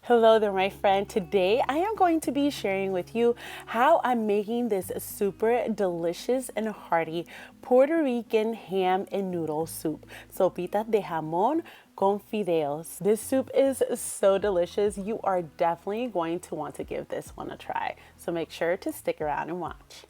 Hello there, my friend. Today I am going to be sharing with you how I'm making this super delicious and hearty Puerto Rican ham and noodle soup, Sopitas de jamón con fideos. This soup is so delicious. You are definitely going to want to give this one a try. So make sure to stick around and watch.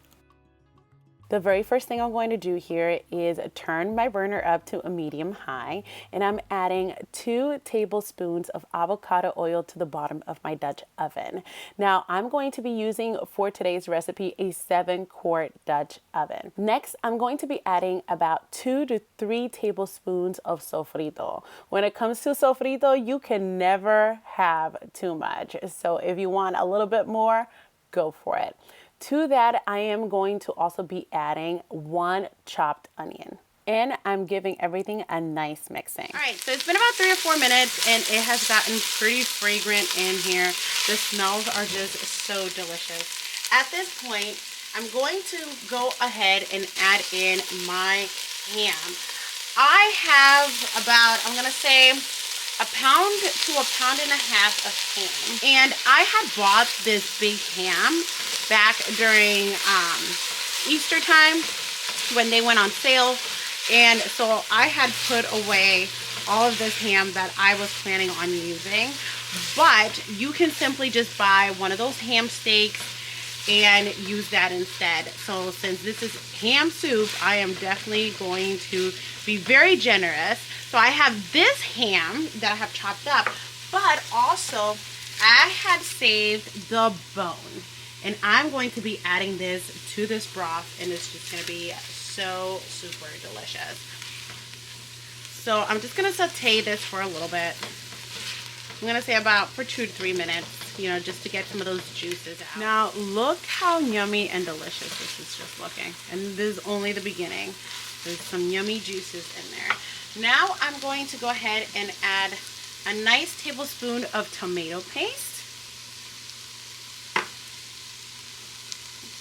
The very first thing I'm going to do here is turn my burner up to a medium high, and I'm adding 2 tablespoons of avocado oil to the bottom of my Dutch oven. Now I'm going to be using for today's recipe a 7-quart Dutch oven. Next, I'm going to be adding about 2 to 3 tablespoons of sofrito. When it comes to sofrito, you can never have too much. So if you want a little bit more, go for it. To that, I am going to also be adding 1 chopped onion. And I'm giving everything a nice mixing. All right, so it's been about 3 or 4 minutes and it has gotten pretty fragrant in here. The smells are just so delicious. At this point, I'm going to go ahead and add in my ham. I have about, I'm gonna say, a pound to a pound and a half of ham. And I had bought this big ham back during Easter time when they went on sale. And so I had put away all of this ham that I was planning on using. But you can simply just buy one of those ham steaks and use that instead. So since this is ham soup, I am definitely going to be very generous. So I have this ham that I have chopped up, but also I had saved the bone. And I'm going to be adding this to this broth, and it's just going to be so super delicious. So I'm just going to saute this for a little bit. I'm going to say about for 2 to 3 minutes, you know, just to get some of those juices out. Now look how yummy and delicious this is just looking. And this is only the beginning. There's some yummy juices in there. Now I'm going to go ahead and add a nice tablespoon of tomato paste.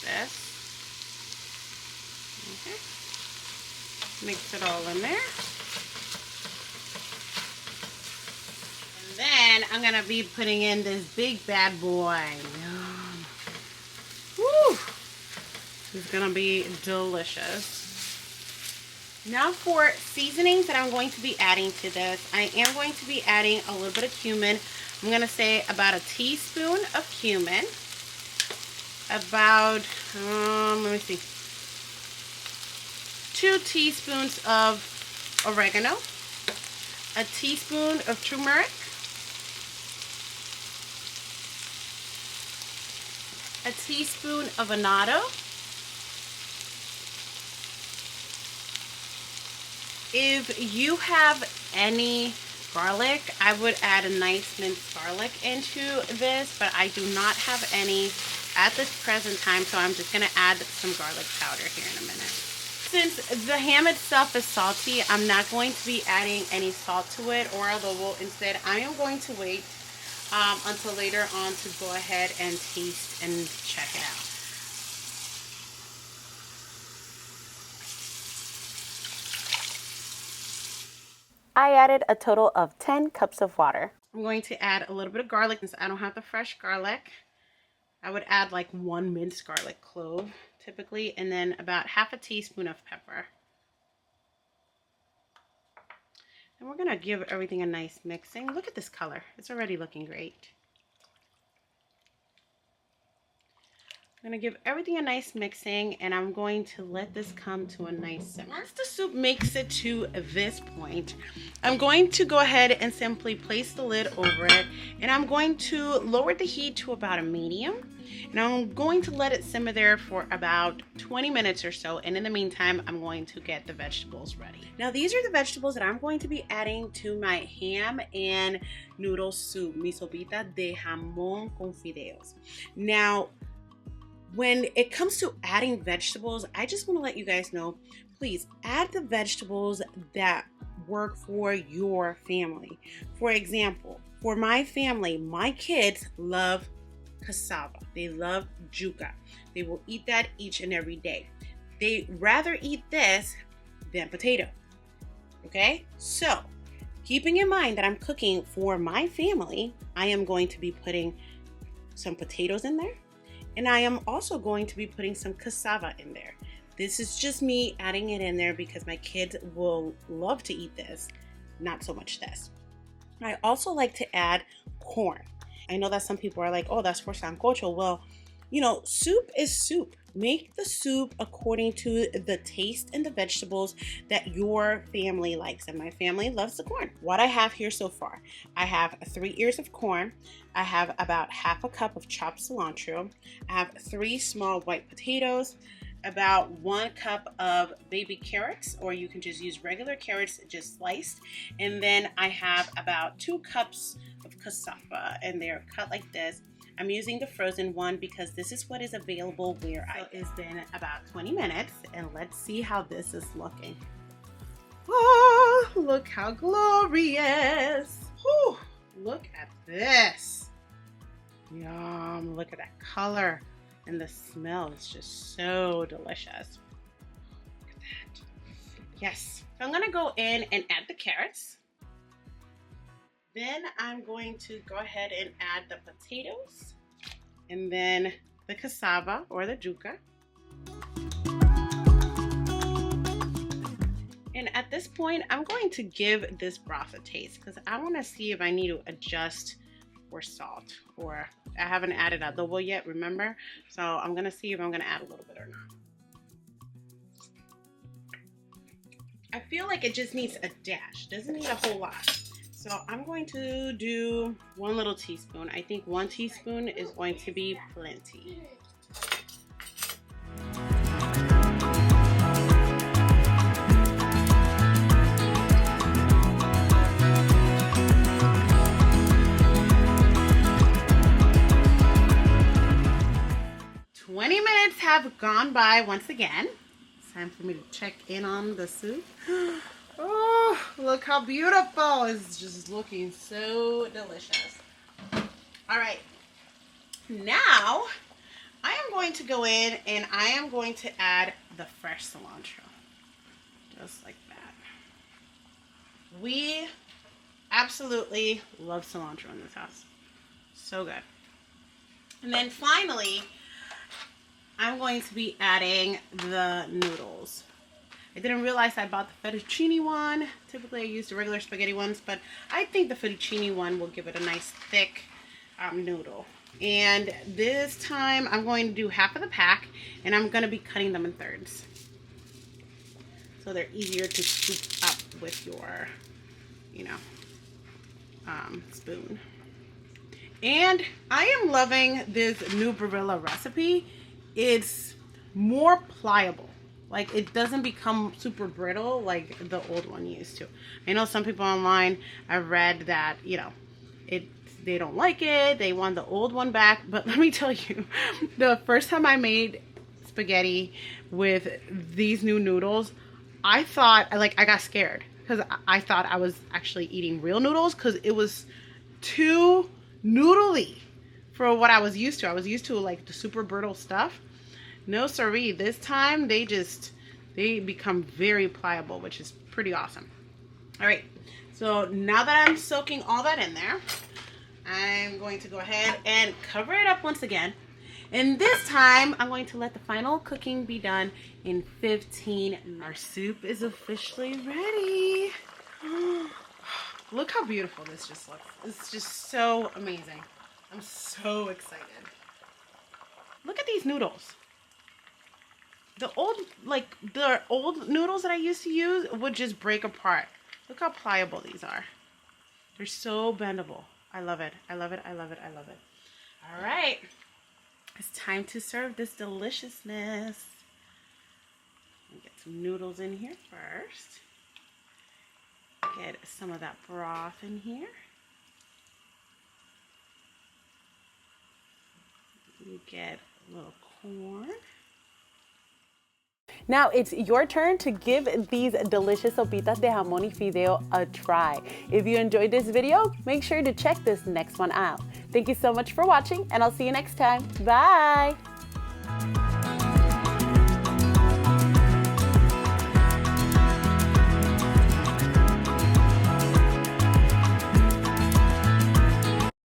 This. Okay. Mix it all in there. And then I'm going to be putting in this big bad boy. Yum. Woo! This is going to be delicious. Now for seasonings that I'm going to be adding to this, I am going to be adding a little bit of cumin. I'm going to say about a teaspoon of cumin. About, let me see, 2 teaspoons of oregano, a teaspoon of turmeric, a teaspoon of annatto, if you have any garlic, I would add a nice minced garlic into this, but I do not have any at this present time, so I'm just going to add some garlic powder here in a minute. Since the ham itself is salty, I'm not going to be adding any salt to it or adobo. Instead, I am going to wait until later on to go ahead and taste and check it out. I added a total of 10 cups of water. I'm going to add a little bit of garlic since I don't have the fresh garlic. I would add like 1 minced garlic clove typically, and then about half a teaspoon of pepper. And we're going to give everything a nice mixing. Look at this color. It's already looking great. I'm going to give everything a nice mixing, and I'm going to let this come to a nice simmer. Once the soup makes it to this point, I'm going to go ahead and simply place the lid over it, and I'm going to lower the heat to about a medium, and I'm going to let it simmer there for about 20 minutes or so, and in the meantime, I'm going to get the vegetables ready. Now, these are the vegetables that I'm going to be adding to my ham and noodle soup, mi sopita de jamón con fideos. Now, when it comes to adding vegetables, I just want to let you guys know, please add the vegetables that work for your family. For example, for my family, my kids love cassava. They love yuca. They will eat that each and every day. They rather eat this than potato. Okay? So Keeping in mind that I'm cooking for my family, I am going to be putting some potatoes in there, and I am also going to be putting some cassava in there. This is just me adding it in there because my kids will love to eat this, not so much this. I also like to add corn. I know that some people are like, oh, that's for sancocho. Well, you know, soup is soup. Make the soup according to the taste and the vegetables that your family likes. And my family loves the corn. What I have here so far, I have 3 ears of corn. I have about half a cup of chopped cilantro. I have 3 small white potatoes, about 1 cup of baby carrots, or you can just use regular carrots just sliced. And then I have about 2 cups of cassava, and they're cut like this. I'm using the frozen one because this is what is available where it's been about 20 minutes, and let's see how this is looking. Oh, look how glorious. Whew, look at this. Yum, look at that color, and the smell is just so delicious. Look at that. Yes, so I'm gonna go in and add the carrots. Then I'm going to go ahead and add the potatoes, and then the cassava or the yuca. And at this point, I'm going to give this broth a taste because I want to see if I need to adjust for salt, or I haven't added adobo yet, remember? So I'm going to see if I'm going to add a little bit or not. I feel like it just needs a dash, doesn't need a whole lot. So I'm going to do 1 little teaspoon. I think 1 teaspoon is going to be plenty. Minutes have gone by once again. It's time for me to check in on the soup. Oh, look how beautiful. It's just looking so delicious. All right, now I am going to go in and I am going to add the fresh cilantro, just like that. We absolutely love cilantro in this house. So good. And then finally, I'm going to be adding the noodles. I didn't realize I bought the fettuccine one. Typically I use the regular spaghetti ones, but I think the fettuccine one will give it a nice thick noodle. And this time I'm going to do half of the pack, and I'm going to be cutting them in thirds, so they're easier to scoop up with your, spoon. And I am loving this new Barilla recipe. It's more pliable. Like, it doesn't become super brittle like the old one used to. I know some people online, I've read that, they don't like it. They want the old one back. But let me tell you, the first time I made spaghetti with these new noodles, I got scared because I thought I was actually eating real noodles because it was too noodly for what I was used to. I was used to like the super brittle stuff. No siree, this time they become very pliable, which is pretty awesome. All right, so now that I'm soaking all that in there, I'm going to go ahead and cover it up once again. And this time, I'm going to let the final cooking be done in 15 minutes. Our soup is officially ready. Look how beautiful this just looks. It's just so amazing. I'm so excited. Look at these noodles. The old noodles that I used to use would just break apart. Look how pliable these are. They're so bendable. I love it. I love it. I love it. I love it. All right. It's time to serve this deliciousness. Get some noodles in here first. Get some of that broth in here. You get a little corn. Now it's your turn to give these delicious sopitas de jamón y fideo a try. If you enjoyed this video, make sure to check this next one out. Thank you so much for watching, and I'll see you next time. Bye!